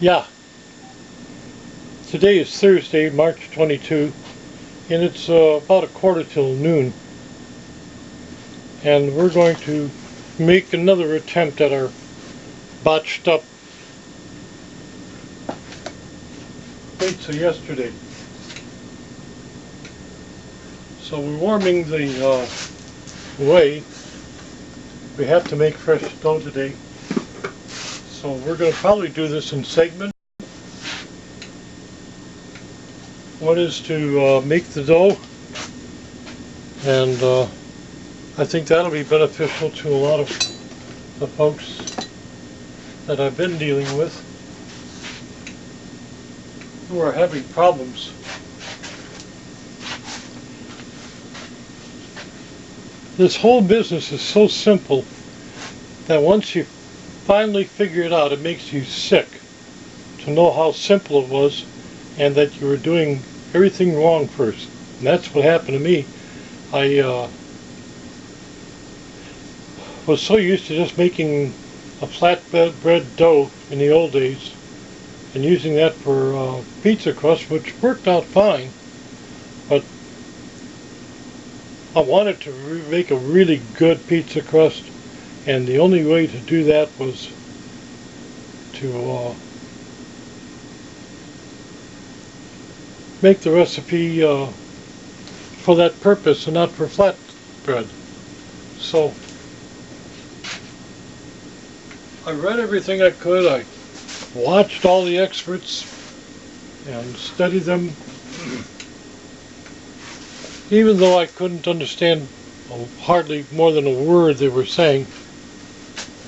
Yeah, today is Thursday, March 22, and it's about 1:15 noon, and we're going to make another attempt at our botched up pizza yesterday. So we're warming the whey. We have to make fresh dough today, so we're going to probably do this in segments. One is to make the dough, and I think that'll be beneficial to a lot of the folks that I've been dealing with who are having problems. This whole business is so simple that once you finally figure it out, it makes you sick to know how simple it was and that you were doing everything wrong first. And that's what happened to me. I was so used to just making a flatbread dough in the old days and using that for pizza crust, which worked out fine, but I wanted to make a really good pizza crust, and the only way to do that was to make the recipe for that purpose and not for flatbread. So I read everything I could. I watched all the experts and studied them. Even though I couldn't understand hardly more than a word they were saying.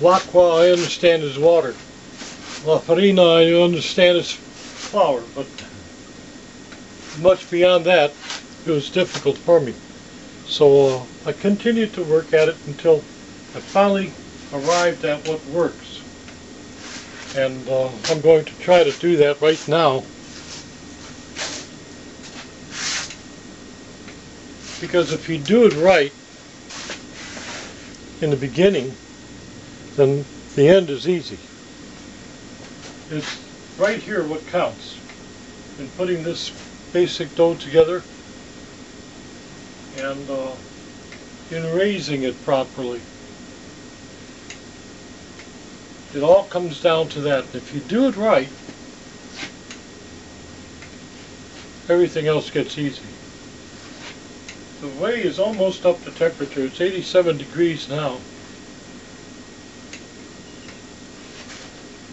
L'acqua I understand is water. La farina I understand is flour, but much beyond that it was difficult for me. So I continued to work at it until I finally arrived at what works. And I'm going to try to do that right now. Because if you do it right in the beginning, then the end is easy. It's right here what counts in putting this basic dough together and in raising it properly. It all comes down to that. If you do it right, everything else gets easy. The whey is almost up to temperature. It's 87 degrees now.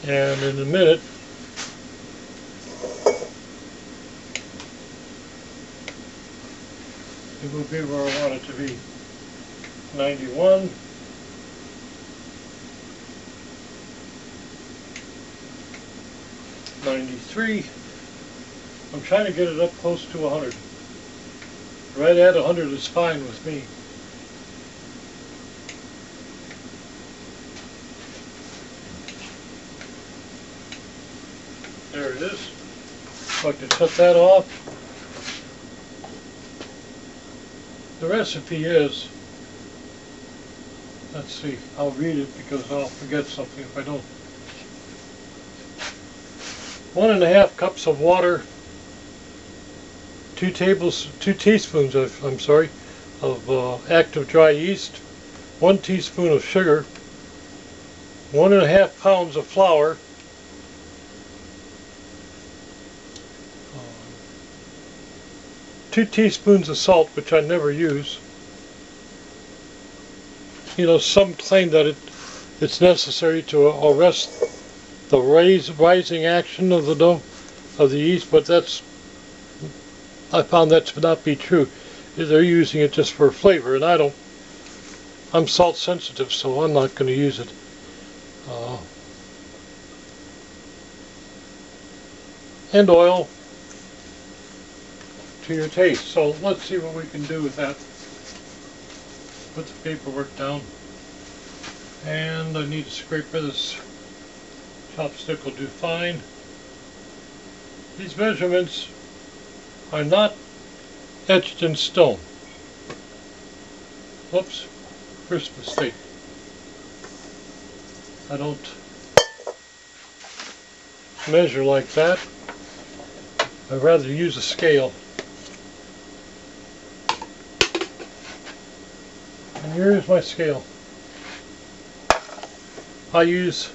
And in a minute, it will be where I want it to be. 91. '93. I'm trying to get it up close to 100. Right at 100 is fine with me. There it is. So I can shut that off. The recipe is, let's see, I'll read it because I'll forget something if I don't. 1½ cups of water, 2 teaspoons of active dry yeast, 1 teaspoon of sugar, 1½ pounds of flour, 2 teaspoons of salt, which I never use. You know, some claim that it's necessary to arrest the rising action of the dough, of the yeast, but I found that to not be true. They're using it just for flavor, and I'm salt sensitive, so I'm not going to use it. And oil to your taste. So let's see what we can do with that. Put the paperwork down. And I need a scraper. This chopstick will do fine. These measurements are not etched in stone. Whoops, first mistake. I don't measure like that. I'd rather use a scale. And here is my scale. I use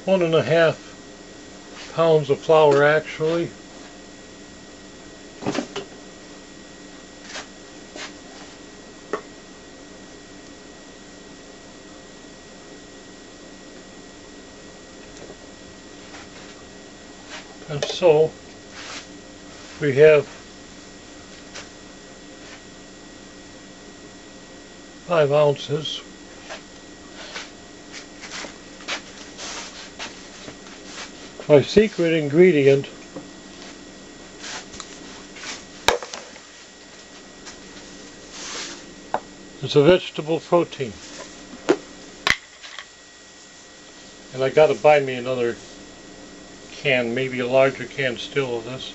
1.5 pounds of flour actually. And so we have 5 ounces. My secret ingredient is a vegetable protein. And I gotta buy me another can, maybe a larger can still of this.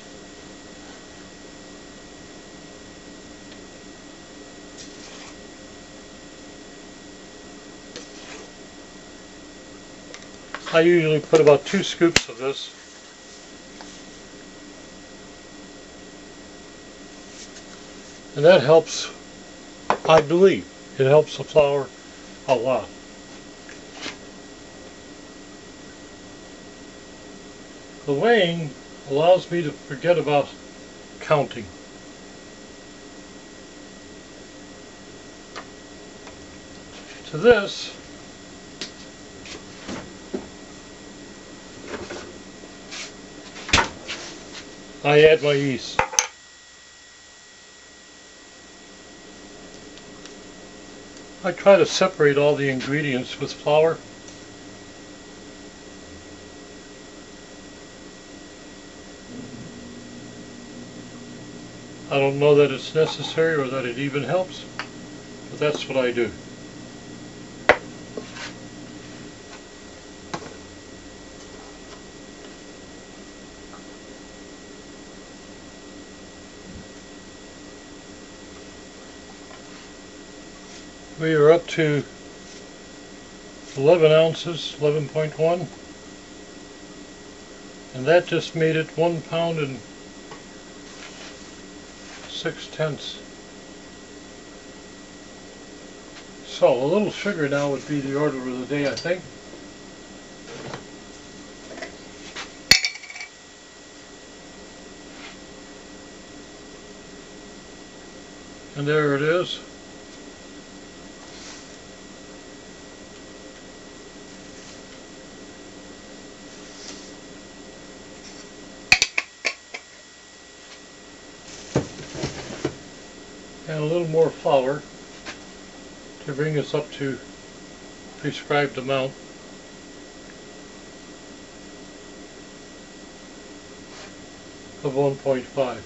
I usually put about 2 scoops of this. And that helps, I believe, it helps the flour a lot. The weighing allows me to forget about counting. To this, I add my yeast. I try to separate all the ingredients with flour. I don't know that it's necessary or that it even helps, but that's what I do. We are up to 11 ounces, 11.1, and that just made it 1 pound and 6/10. So a little sugar now would be the order of the day, I think. And there it is. And a little more flour to bring us up to prescribed amount. Of 1.5.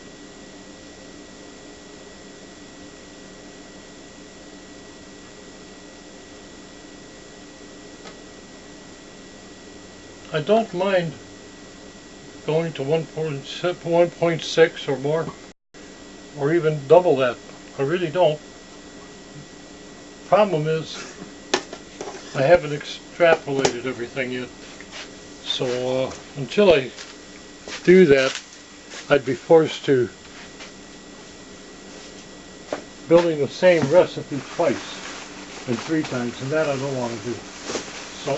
I don't mind going to 1.6 or more, or even double that. I really don't. Problem is, I haven't extrapolated everything yet. So until I do that, I'd be forced to building the same recipe twice and 3 times, and that I don't want to do. So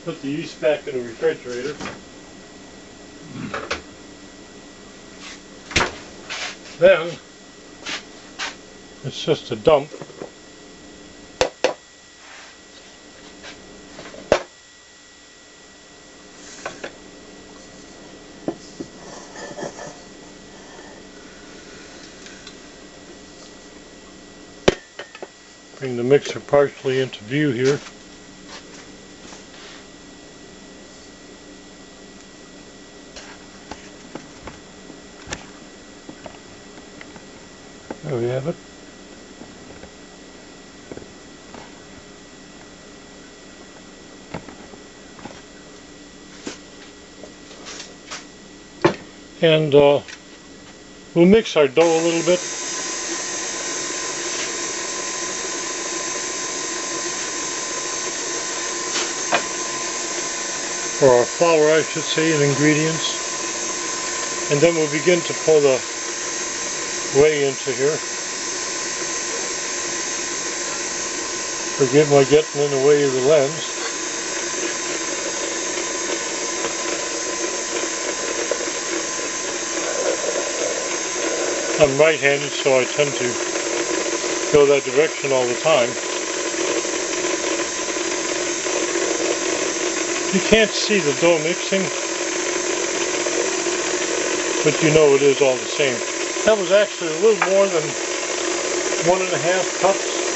put the yeast back in the refrigerator. Then it's just a dump. Bring the mixer partially into view here. There we have it. And we'll mix our dough a little bit. or our flour I should say, and ingredients. And then we'll begin to pour the whey into here. Forgive my getting in the way of the lens. I'm right-handed, so I tend to go that direction all the time. You can't see the dough mixing, but you know it is all the same. That was actually a little more than 1.5 cups.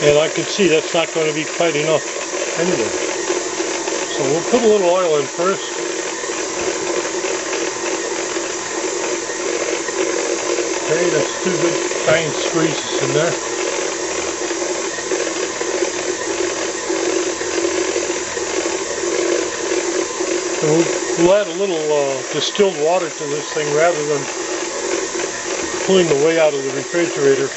And I can see that's not going to be quite enough anyway. So we'll put a little oil in first. Okay, that's 2 good giant squeezes in there. And we'll add a little distilled water to this thing rather than pulling the whey out of the refrigerator.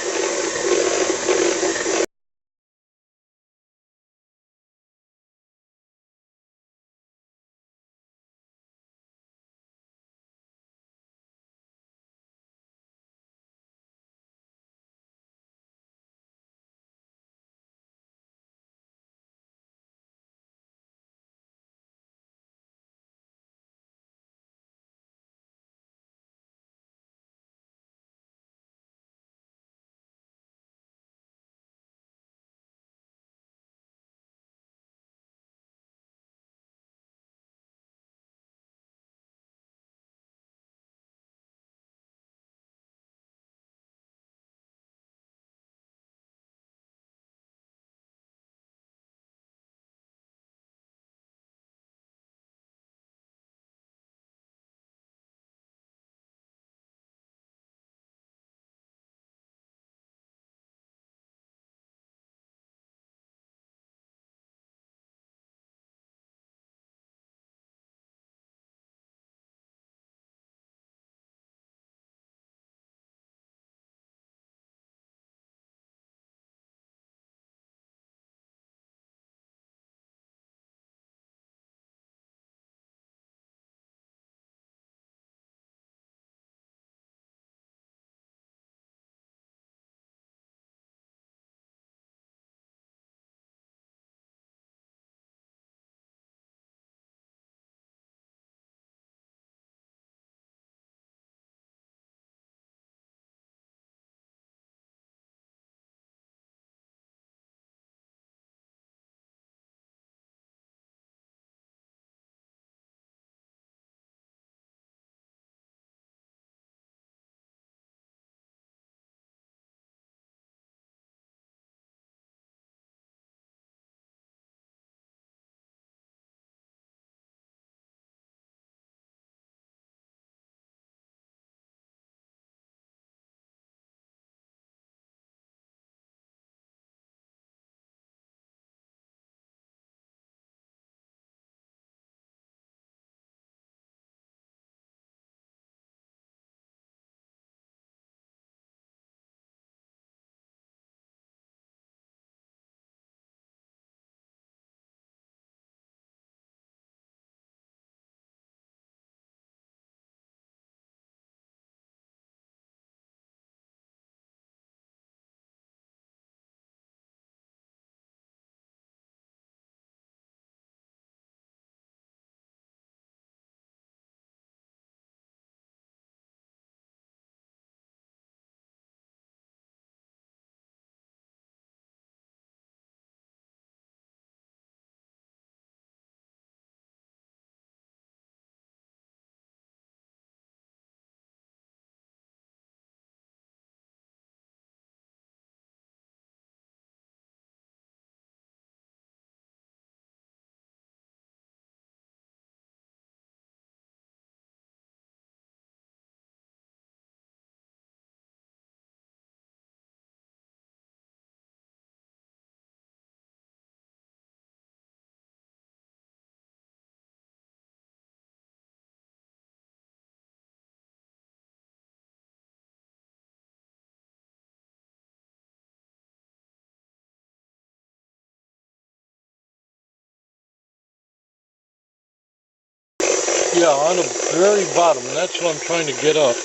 Yeah, on the very bottom. That's what I'm trying to get up.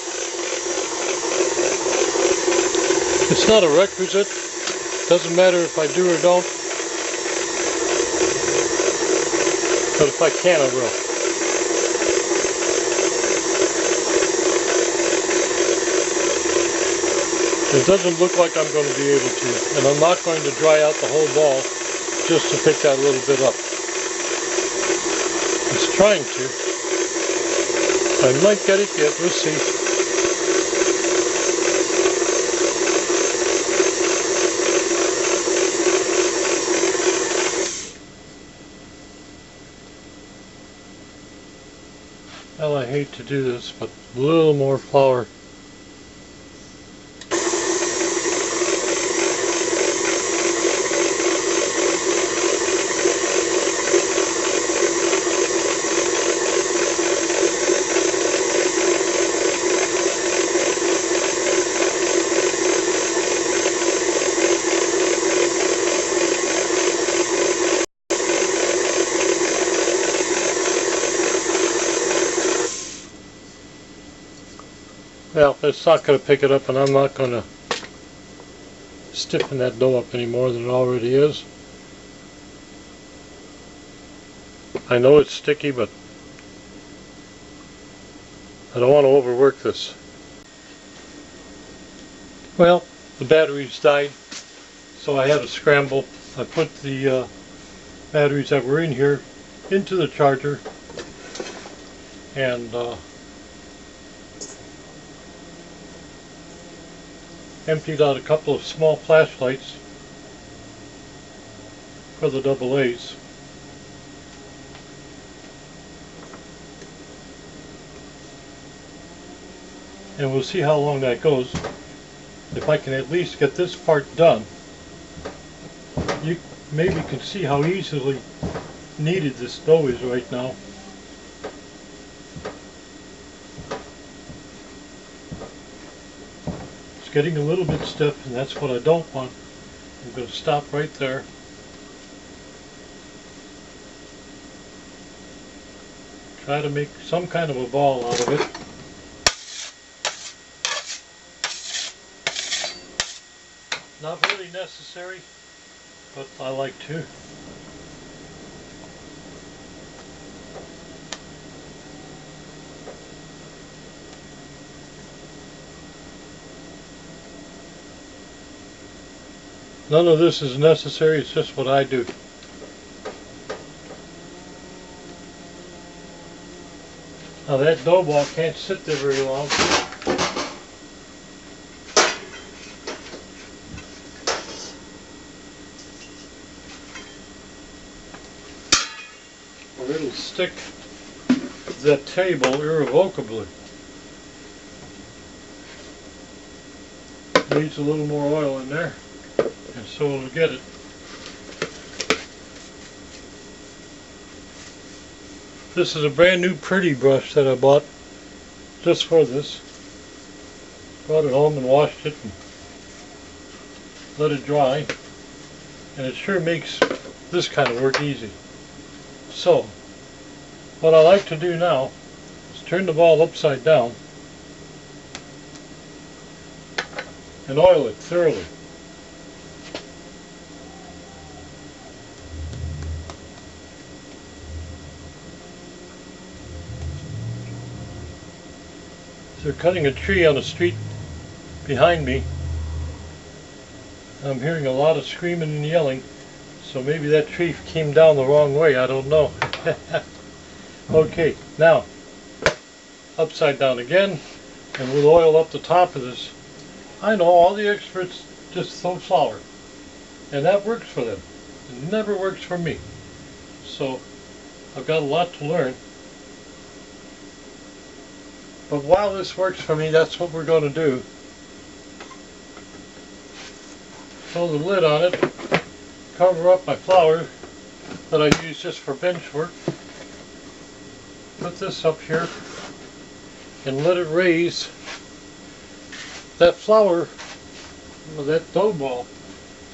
It's not a requisite. Doesn't matter if I do or don't. But if I can, I will. It doesn't look like I'm going to be able to. And I'm not going to dry out the whole ball just to pick that little bit up. It's trying to. I might get it yet. We'll see. Well, I hate to do this, but a little more flour. Well, it's not going to pick it up, and I'm not going to stiffen that dough up any more than it already is. I know it's sticky, but I don't want to overwork this. Well, the batteries died, so I had to scramble. I put the batteries that were in here into the charger, and emptied out a couple of small flashlights for the AA's. And we'll see how long that goes. If I can at least get this part done, you maybe can see how easily kneaded this dough is right now. Getting a little bit stiff, and that's what I don't want. I'm going to stop right there. Try to make some kind of a ball out of it. Not really necessary, but I like to. None of this is necessary, it's just what I do. Now that dough ball can't sit there very long. Or it'll stick to that table irrevocably. Needs a little more oil in there. And so we'll get it. This is a brand new pretty brush that I bought just for this. Brought it home and washed it and let it dry. And it sure makes this kind of work easy. So, what I like to do now is turn the ball upside down and oil it thoroughly. They're cutting a tree on the street behind me. I'm hearing a lot of screaming and yelling, so maybe that tree came down the wrong way, I don't know. Okay, now upside down again, and we'll oil up the top of this. I know all the experts just throw flour, and that works for them. It never works for me. So I've got a lot to learn. But while this works for me, that's what we're going to do. Throw the lid on it, cover up my flour that I use just for bench work. Put this up here and let it raise. That flour, that dough ball,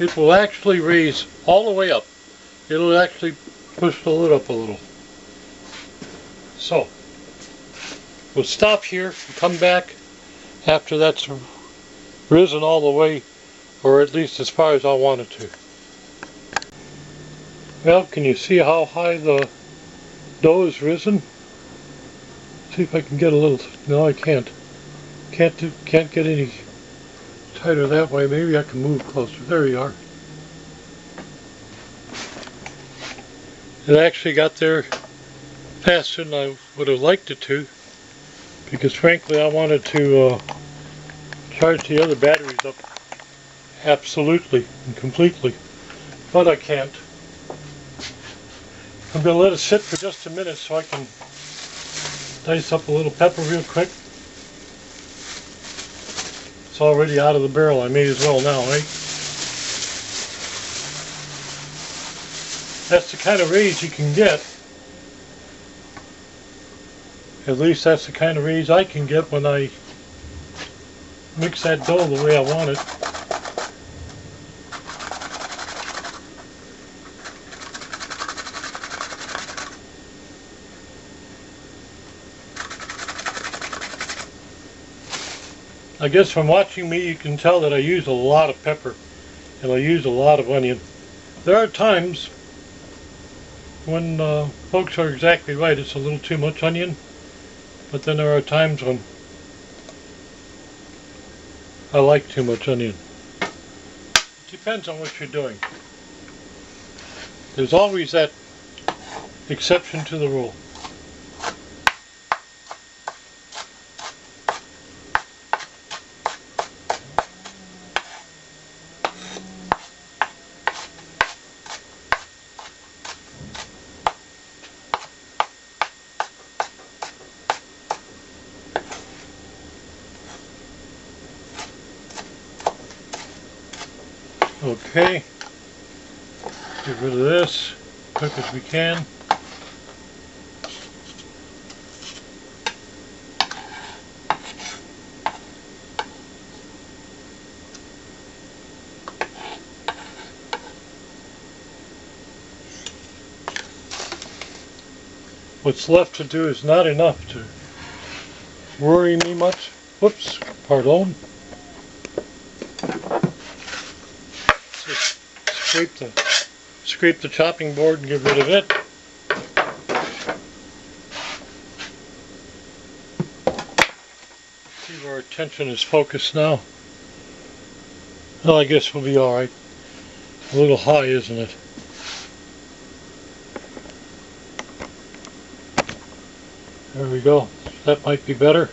it will actually raise all the way up. It'll actually push the lid up a little. So, We'll stop here and come back after that's risen all the way, or at least as far as I want it to. Well, can you see how high the dough is risen? See if I can get a little. No, I can't. Can't get any tighter that way. Maybe I can move closer. There you are. It actually got there faster than I would have liked it to, because frankly I wanted to charge the other batteries up absolutely and completely, but I can't. I'm going to let it sit for just a minute so I can dice up a little pepper real quick. It's already out of the barrel, I may as well now, right? That's the kind of raise you can get. At least that's the kind of raise I can get when I mix that dough the way I want it. I guess from watching me you can tell that I use a lot of pepper and I use a lot of onion. There are times when folks are exactly right, it's a little too much onion, but then there are times when I like too much onion. It depends on what you're doing. There's always that exception to the rule. Okay, get rid of this as quick as we can. What's left to do is not enough to worry me much. Whoops, pardon. Scrape the chopping board and get rid of it. See where our attention is focused now. Well, I guess we'll be alright. A little high, isn't it? There we go. That might be better.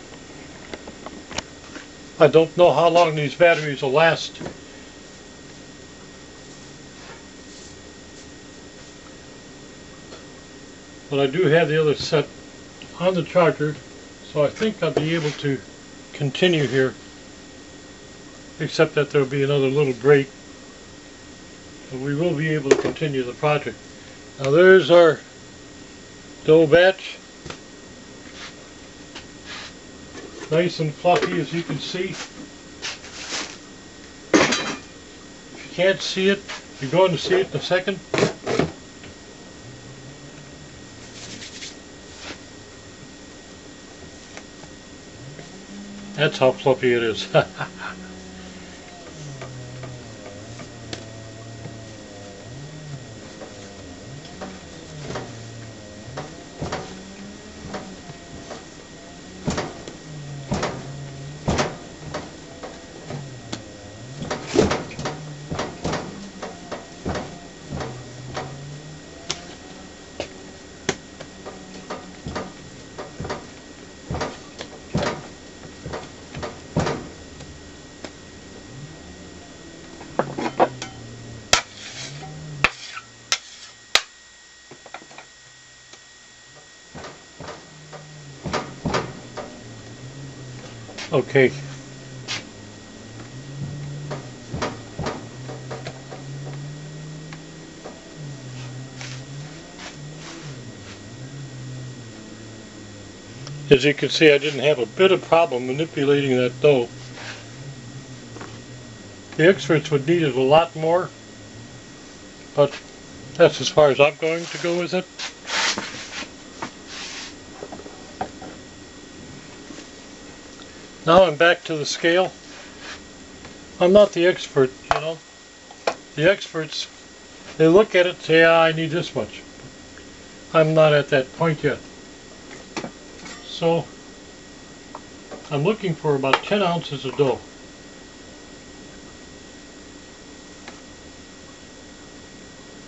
I don't know how long these batteries will last. But I do have the other set on the charger, so I think I'll be able to continue here, except that there will be another little break. But we will be able to continue the project. Now there's our dough batch. Nice and fluffy, as you can see. If you can't see it, you're going to see it in a second. That's how fluffy it is. Okay. As you can see, I didn't have a bit of problem manipulating that dough. The experts would need it a lot more, but that's as far as I'm going to go with it. Now I'm back to the scale. I'm not the expert, you know. The experts, they look at it and say, I need this much. I'm not at that point yet. So I'm looking for about 10 ounces of dough.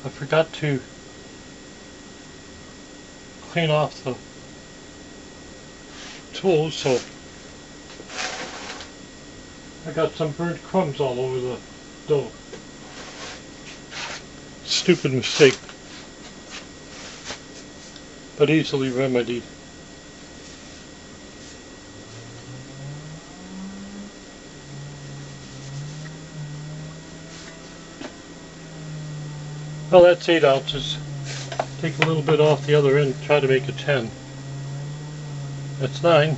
I forgot to clean off the tools, so I got some burnt crumbs all over the dough. Stupid mistake, but easily remedied. Well, that's 8 ounces. Take a little bit off the other end, try to make it 10. That's 9.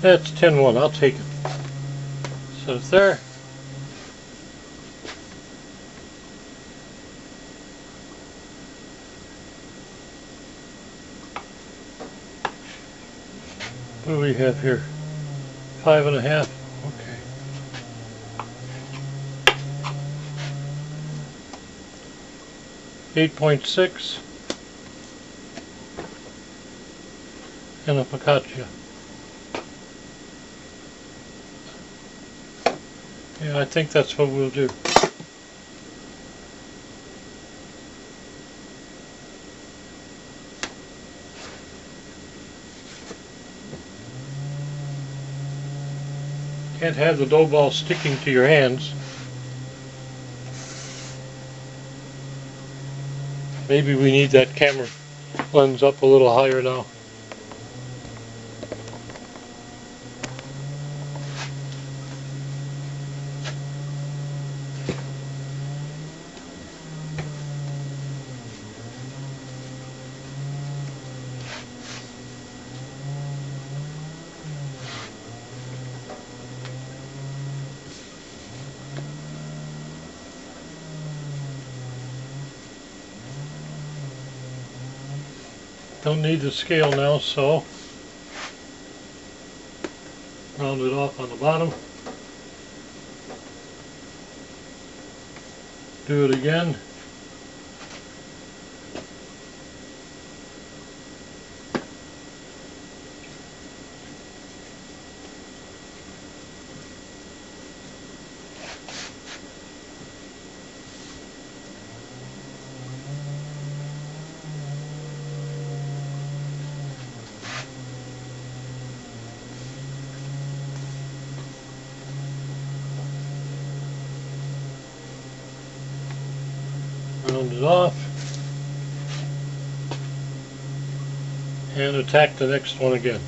That's 10-1, I'll take it. Set it there. What do we have here? 5.5. Okay. $8.6 and a focaccia. Yeah, I think that's what we'll do. Can't have the dough ball sticking to your hands. Maybe we need that camera lens up a little higher now. Don't need the scale now, so round it off on the bottom. Do it again. Round it off and attack the next one again.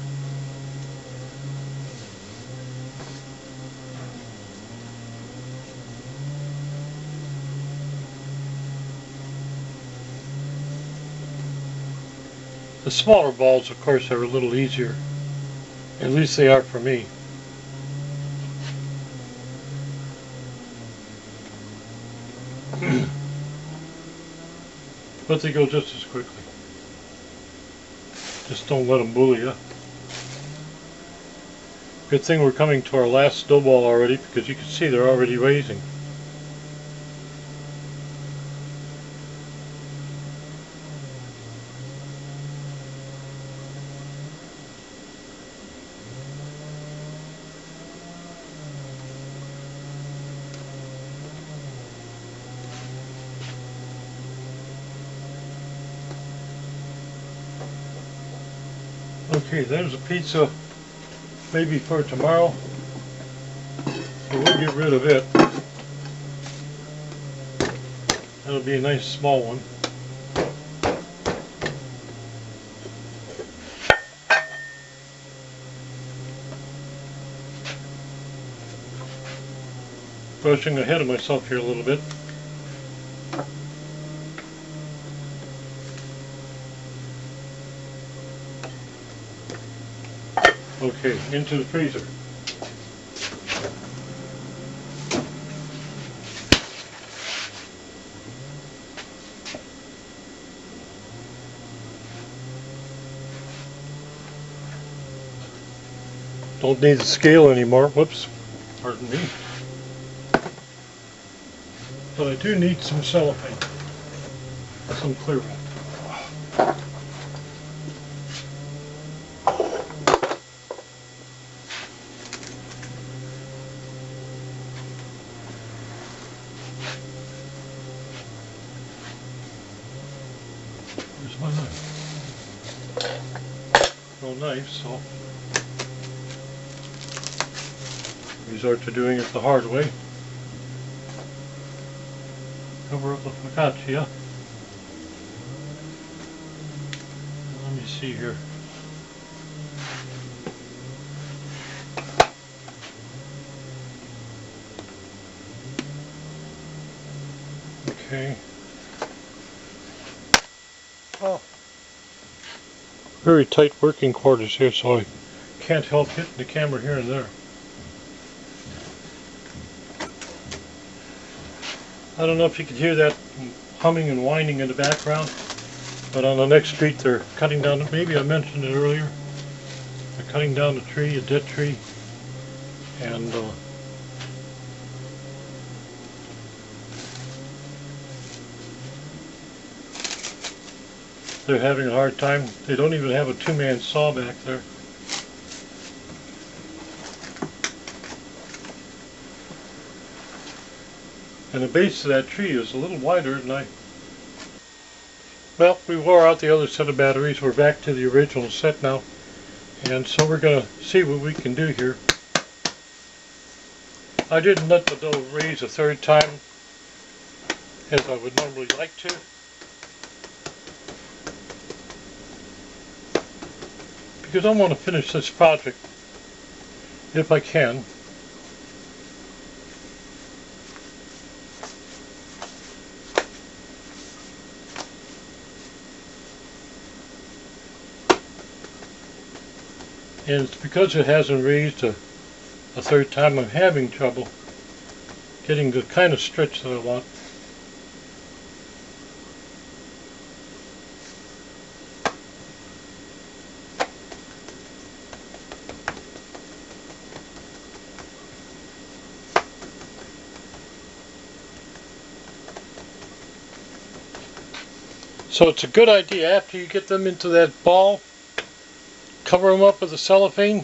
The smaller balls, of course, are a little easier. At least they are for me. But they go just as quickly. Just don't let them bully you. Good thing we're coming to our last dough ball already, because you can see they're already raising. Okay, there's a pizza maybe for tomorrow, so we'll get rid of it. That'll be a nice small one. Brushing ahead of myself here a little bit. Okay, into the freezer. Don't need the scale anymore. Whoops, pardon me. But I do need some cellophane, some clear wrap. Here's my knife. No knife, so resort to doing it the hard way. Cover up the focaccia. Let me see here. Okay. Oh. Very tight working quarters here, so I can't help hitting the camera here and there. I don't know if you can hear that humming and whining in the background, but on the next street they're cutting down, maybe I mentioned it earlier, they're cutting down a tree, a dead tree, and they're having a hard time. They don't even have a two-man saw back there. And the base of that tree is a little wider than I... Well, we wore out the other set of batteries. We're back to the original set now. And so we're going to see what we can do here. I didn't let the dough raise a third time as I would normally like to. Because I want to finish this project if I can. And it's because it hasn't raised a third time I'm having trouble getting the kind of stretch that I want. So it's a good idea after you get them into that ball, cover them up with the cellophane.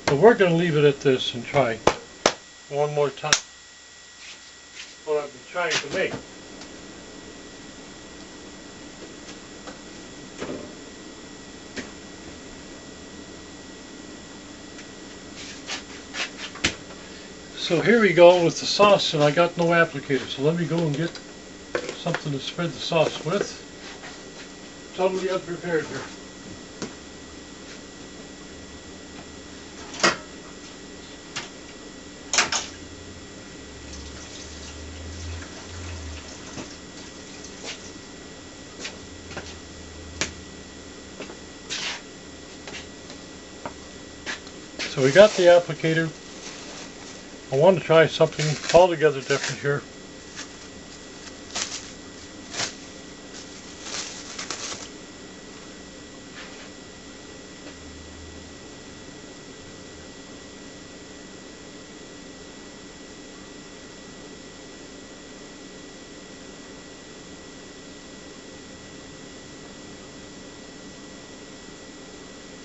But we're going to leave it at this and try one more time what I've been trying to make. So here we go with the sauce, and I got no applicator, so let me go and get something to spread the sauce with. Totally unprepared here. So we got the applicator. I want to try something altogether different here.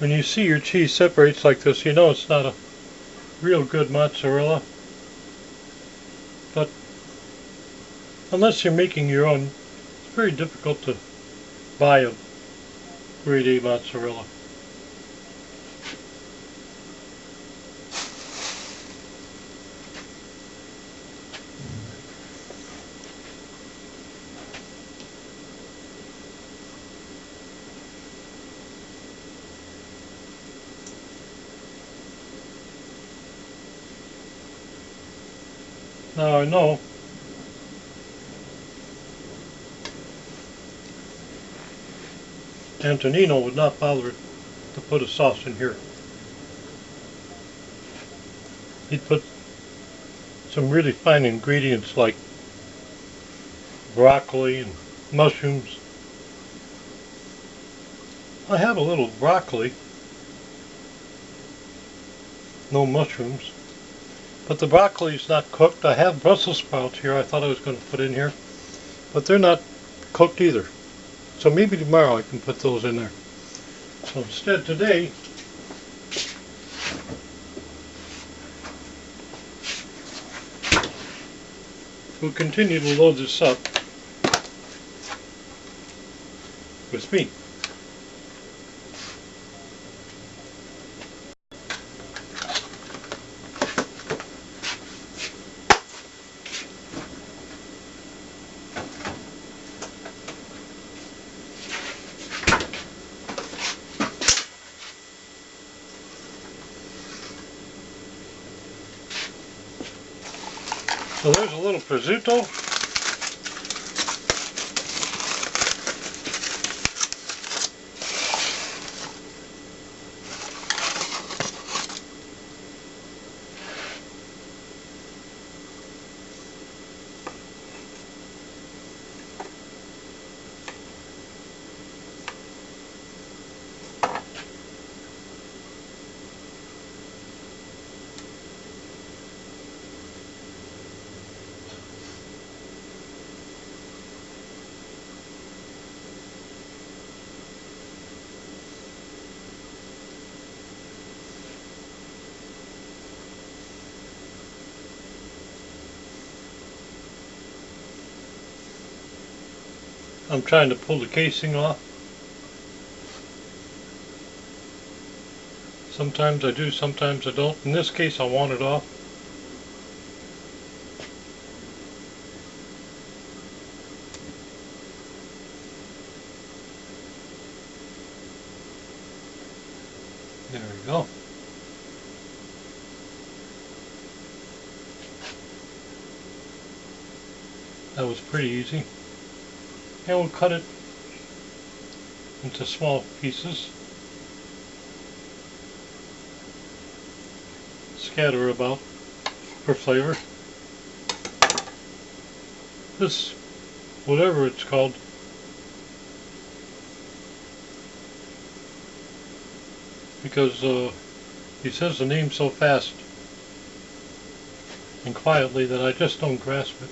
When you see your cheese separates like this, you know it's not a real good mozzarella, but unless you're making your own, it's very difficult to buy a grade A mozzarella. Now I know Antonino would not bother to put a sauce in here. He'd put some really fine ingredients like broccoli and mushrooms. I have a little broccoli, no mushrooms, but the broccoli is not cooked. I have Brussels sprouts here I thought I was going to put in here, but they're not cooked either. So maybe tomorrow I can put those in there. So instead today, we'll continue to load this up with meat. So there's a little prosciutto. I'm trying to pull the casing off. Sometimes I do, sometimes I don't. In this case I want it off. There we go. That was pretty easy. And we'll cut it into small pieces. Scatter about for flavor. This, whatever it's called, because he says the name so fast and quietly that I just don't grasp it.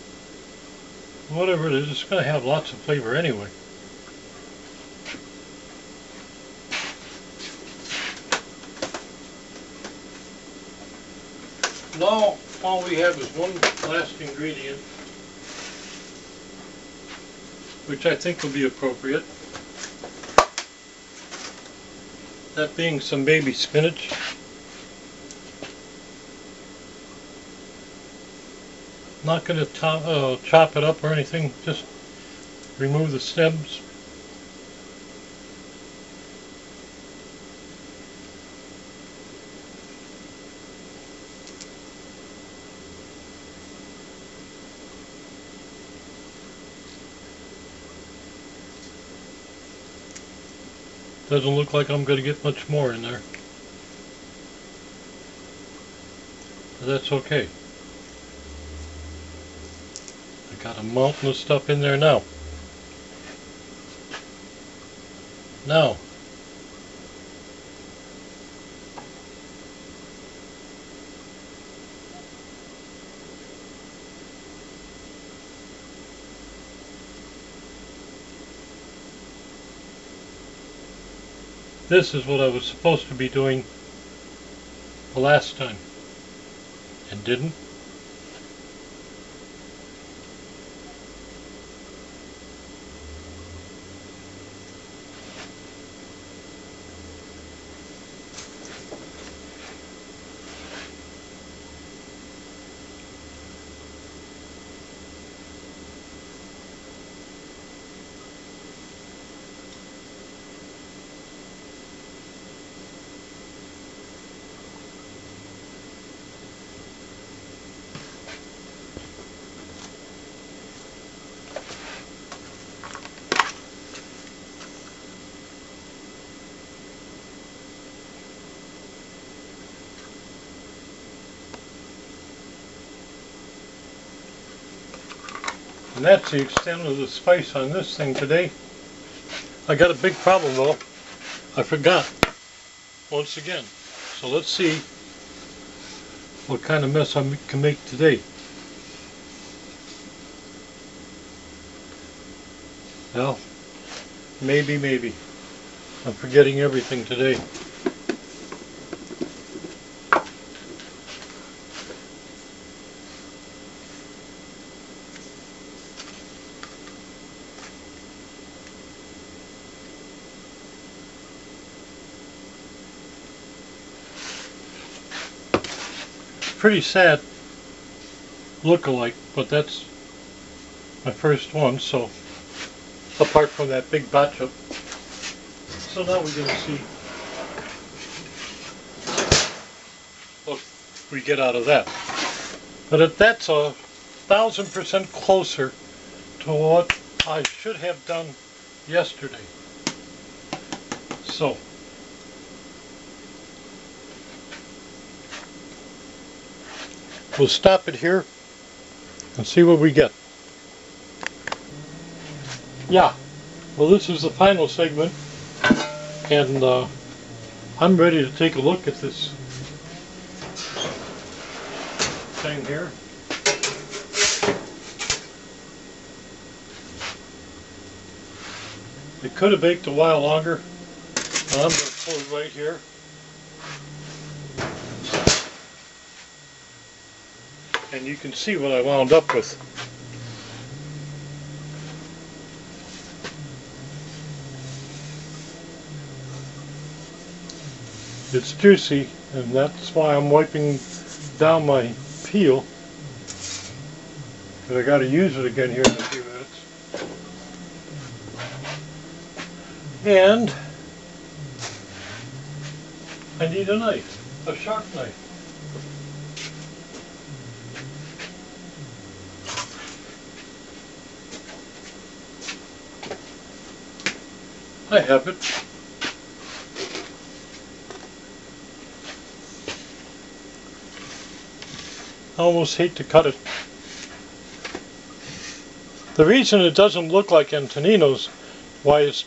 Whatever it is, it's going to have lots of flavor anyway. Now all we have is one last ingredient, which I think will be appropriate. That being some baby spinach. Not going to chop it up or anything, just remove the stems. Doesn't look like I'm going to get much more in there, but that's okay. Got a mountain of stuff in there now. Now, this is what I was supposed to be doing the last time. and didn't. And that's the extent of the spice on this thing today. I got a big problem though. I forgot once again. So let's see what kind of mess I can make today. Well, maybe. I'm forgetting everything today. Pretty sad look-alike, but that's my first one, so apart from that big botched. So now we're going to see what we get out of that. But that's 1,000% closer to what I should have done yesterday. So we'll stop it here and see what we get. Yeah, well, this is the final segment, and I'm ready to take a look at this thing here. It could have baked a while longer, but I'm going to pull it right here. And you can see what I wound up with. It's juicy, and that's why I'm wiping down my peel, because I got to use it again here in a few minutes. And I need a knife, a sharp knife. I have it. I almost hate to cut it. The reason it doesn't look like Antonino's, why it's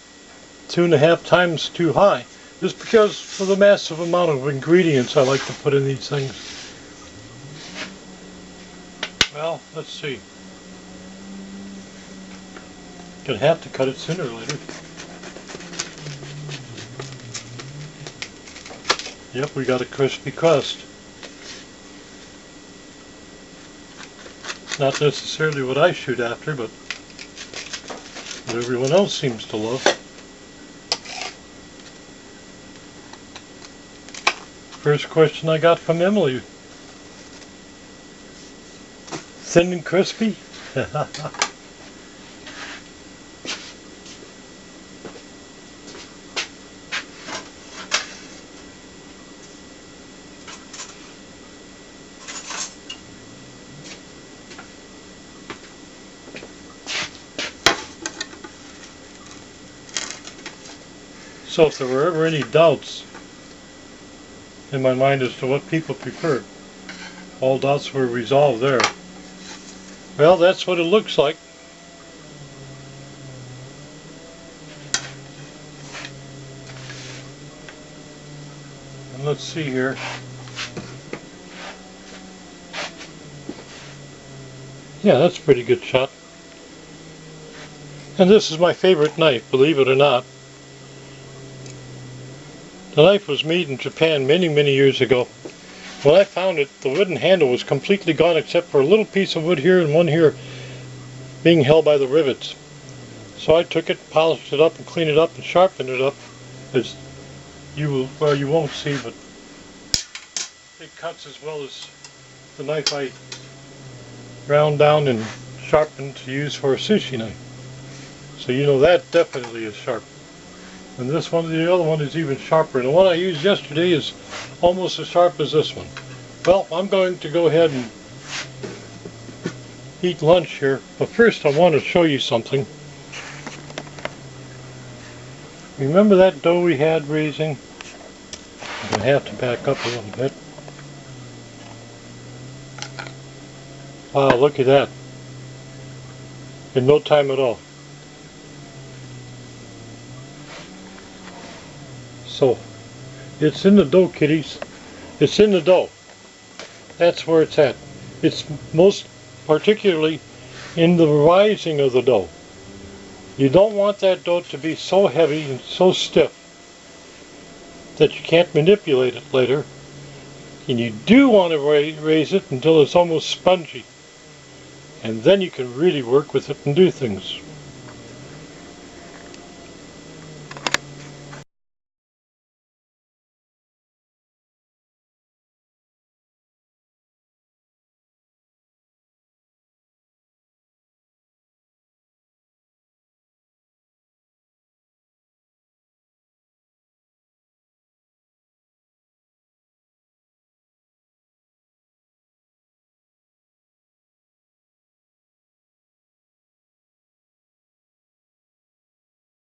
2.5 times too high, is because of the massive amount of ingredients I like to put in these things. Well, let's see. Gonna have to cut it sooner or later. Yep, we got a crispy crust. Not necessarily what I shoot after, but what everyone else seems to love. First question I got from Emily. Thin and crispy? So if there were ever any doubts in my mind as to what people prefer, all doubts were resolved there. Well, that's what it looks like. And let's see here. Yeah, that's a pretty good shot. And this is my favorite knife, believe it or not. The knife was made in Japan many years ago, When I found it, the wooden handle was completely gone except for a little piece of wood here and one here being held by the rivets. So I took it, polished it up and cleaned it up and sharpened it up, as you will, well, you won't see, but it cuts as well as the knife I ground down and sharpened to use for a sushi knife. So you know that definitely is sharp. And this one, the other one is even sharper. And the one I used yesterday is almost as sharp as this one. Well, I'm going to go ahead and eat lunch here, but first I want to show you something. Remember that dough we had raising? I'm going to have to back up a little bit. Wow, look at that. In no time at all. So, it's in the dough, kiddies. It's in the dough. That's where it's at. It's most particularly in the rising of the dough. You don't want that dough to be so heavy and so stiff that you can't manipulate it later. And you do want to raise it until it's almost spongy. And then you can really work with it and do things.